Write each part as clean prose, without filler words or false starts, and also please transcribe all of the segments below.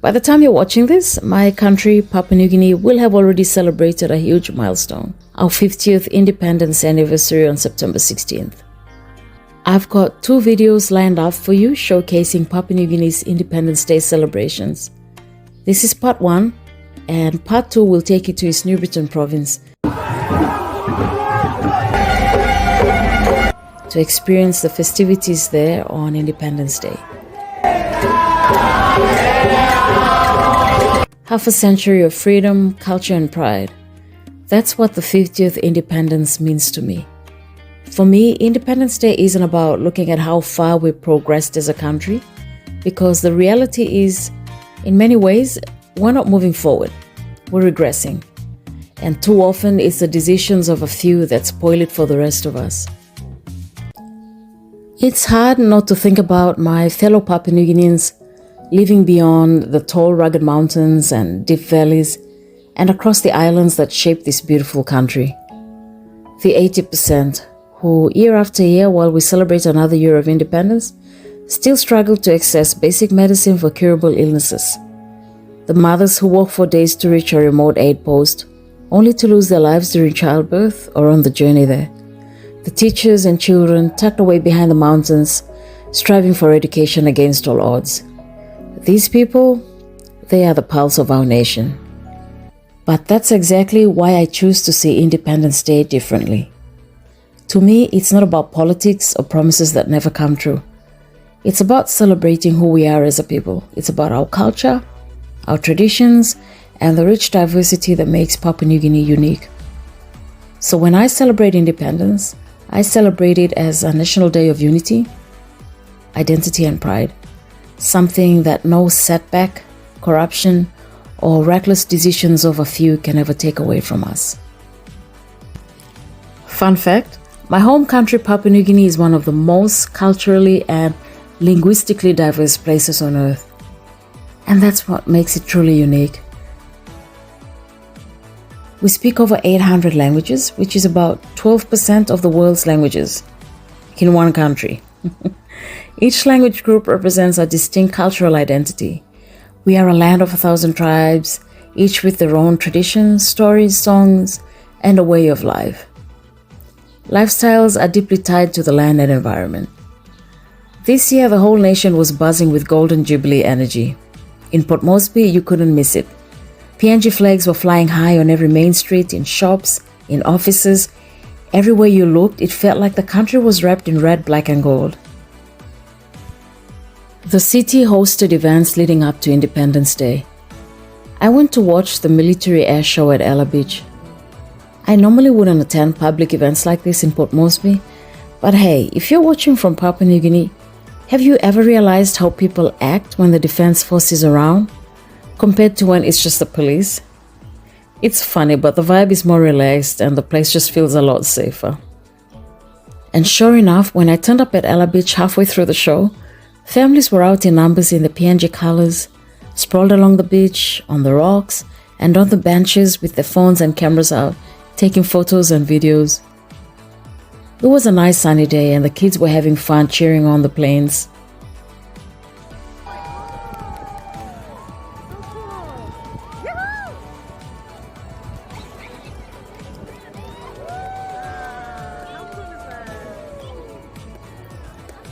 By the time you're watching this, my country, Papua New Guinea, will have already celebrated a huge milestone, our 50th independence anniversary on September 16th. I've got 2 videos lined up for you showcasing Papua New Guinea's Independence Day celebrations. This is part 1, and part 2 will take you to its New Britain province to experience the festivities there on Independence Day. Half a century of freedom, culture and pride. That's what the 50th independence means to me. For me, Independence Day isn't about looking at how far we've progressed as a country, because the reality is, in many ways, we're not moving forward, we're regressing. And too often it's the decisions of a few that spoil it for the rest of us. It's hard not to think about my fellow Papua New Guineans living beyond the tall, rugged mountains and deep valleys and across the islands that shape this beautiful country. The 80% who, year after year, while we celebrate another year of independence, still struggle to access basic medicine for curable illnesses. The mothers who walk for days to reach a remote aid post, only to lose their lives during childbirth or on the journey there. The teachers and children tucked away behind the mountains, striving for education against all odds. These people, they are the pulse of our nation. But that's exactly why I choose to see Independence Day differently. To me, it's not about politics or promises that never come true. It's about celebrating who we are as a people. It's about our culture, our traditions, and the rich diversity that makes Papua New Guinea unique. So when I celebrate independence, I celebrate it as a national day of unity, identity and pride. Something that no setback, corruption, or reckless decisions of a few can ever take away from us. Fun fact, my home country Papua New Guinea is one of the most culturally and linguistically diverse places on earth. And that's what makes it truly unique. We speak over 800 languages, which is about 12% of the world's languages in one country. Each language group represents a distinct cultural identity. We are a land of 1,000 tribes, each with their own traditions, stories, songs, and a way of life. Lifestyles are deeply tied to the land and environment. This year, the whole nation was buzzing with golden jubilee energy. In Port Moresby, you couldn't miss it. PNG flags were flying high on every main street, in shops, in offices. Everywhere you looked, it felt like the country was wrapped in red, black and gold. The city hosted events leading up to Independence Day. I went to watch the military air show at Ela Beach. I normally wouldn't attend public events like this in Port Moresby, but hey, if you're watching from Papua New Guinea, have you ever realized how people act when the defense force is around, compared to when it's just the police? It's funny, but the vibe is more relaxed and the place just feels a lot safer. And sure enough, when I turned up at Ela Beach halfway through the show, families were out in numbers in the PNG colors, sprawled along the beach, on the rocks, and on the benches with their phones and cameras out, taking photos and videos. It was a nice sunny day and the kids were having fun cheering on the planes.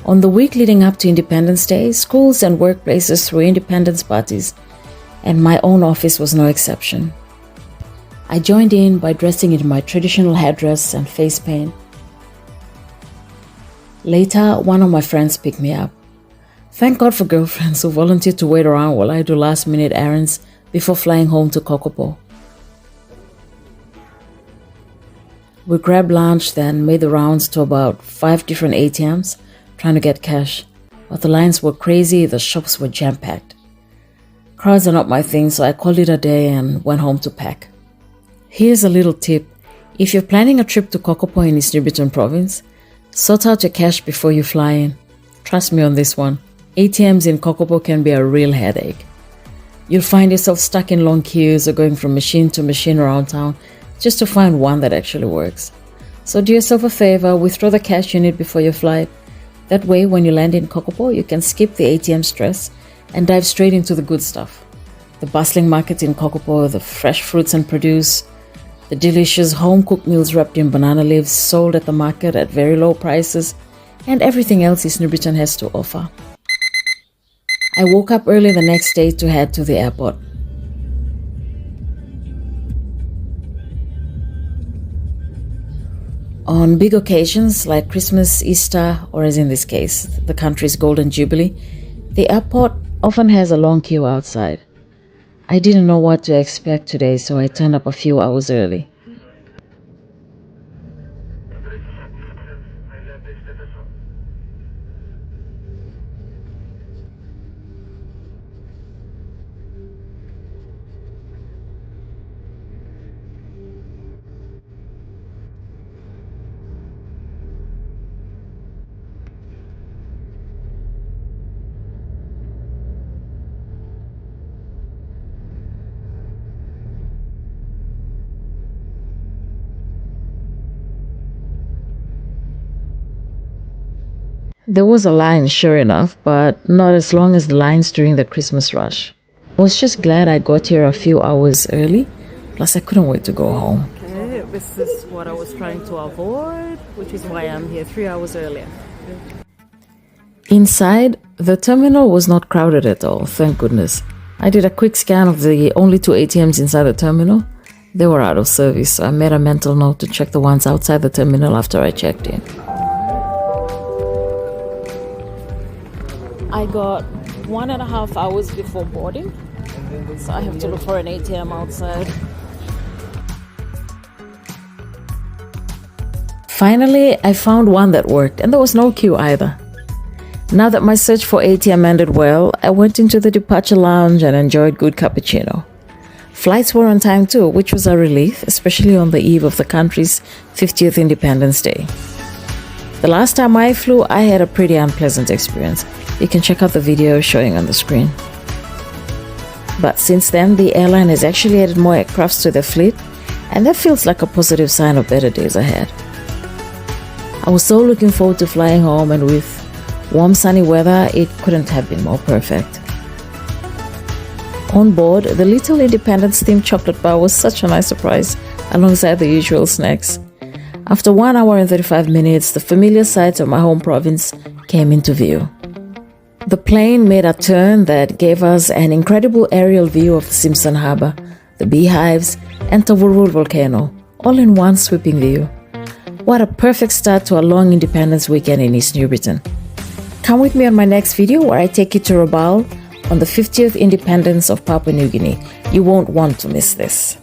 On the week leading up to Independence Day, schools and workplaces threw independence parties, and my own office was no exception. I joined in by dressing in my traditional headdress and face paint. Later, one of my friends picked me up. Thank God for girlfriends who volunteered to wait around while I do last-minute errands before flying home to Kokopo. We grabbed lunch, then made the rounds to about 5 different ATMs, trying to get cash, but the lines were crazy, the shops were jam-packed. Crowds are not my thing, so I called it a day and went home to pack. Here's a little tip. If you're planning a trip to Kokopo in East New Britain province, sort out your cash before you fly in. Trust me on this one. ATMs in Kokopo can be a real headache. You'll find yourself stuck in long queues or going from machine to machine around town just to find one that actually works. So do yourself a favor, withdraw the cash you need before your flight. That way, when you land in Kokopo, you can skip the ATM stress and dive straight into the good stuff. The bustling market in Kokopo, the fresh fruits and produce, the delicious home-cooked meals wrapped in banana leaves sold at the market at very low prices, and everything else East New Britain has to offer. I woke up early the next day to head to the airport. On big occasions like Christmas, Easter, or as in this case, the country's Golden Jubilee, the airport often has a long queue outside. I didn't know what to expect today, so I turned up a few hours early. There was a line, sure enough, but not as long as the lines during the Christmas rush. I was just glad I got here a few hours early, plus I couldn't wait to go home. Okay, this is what I was trying to avoid, which is why I'm here 3 hours earlier. Inside, the terminal was not crowded at all, thank goodness. I did a quick scan of the only 2 ATMs inside the terminal. They were out of service, so I made a mental note to check the ones outside the terminal after I checked in. I got 1.5 hours before boarding, so I have to look for an ATM outside. Finally, I found one that worked, and there was no queue either. Now that my search for ATM ended well, I went into the departure lounge and enjoyed good cappuccino. Flights were on time too, which was a relief, especially on the eve of the country's 50th Independence Day. The last time I flew, I had a pretty unpleasant experience. You can check out the video showing on the screen. But since then, the airline has actually added more aircrafts to their fleet, and that feels like a positive sign of better days ahead. I was so looking forward to flying home, and with warm sunny weather, it couldn't have been more perfect. On board, the little Independence themed chocolate bar was such a nice surprise, alongside the usual snacks. After 1 hour and 35 minutes, the familiar sights of my home province came into view. The plane made a turn that gave us an incredible aerial view of the Simpson Harbour, the beehives, and Tawurwur volcano, all in one sweeping view. What a perfect start to a long independence weekend in East New Britain. Come with me on my next video where I take you to Rabaul on the 50th independence of Papua New Guinea. You won't want to miss this.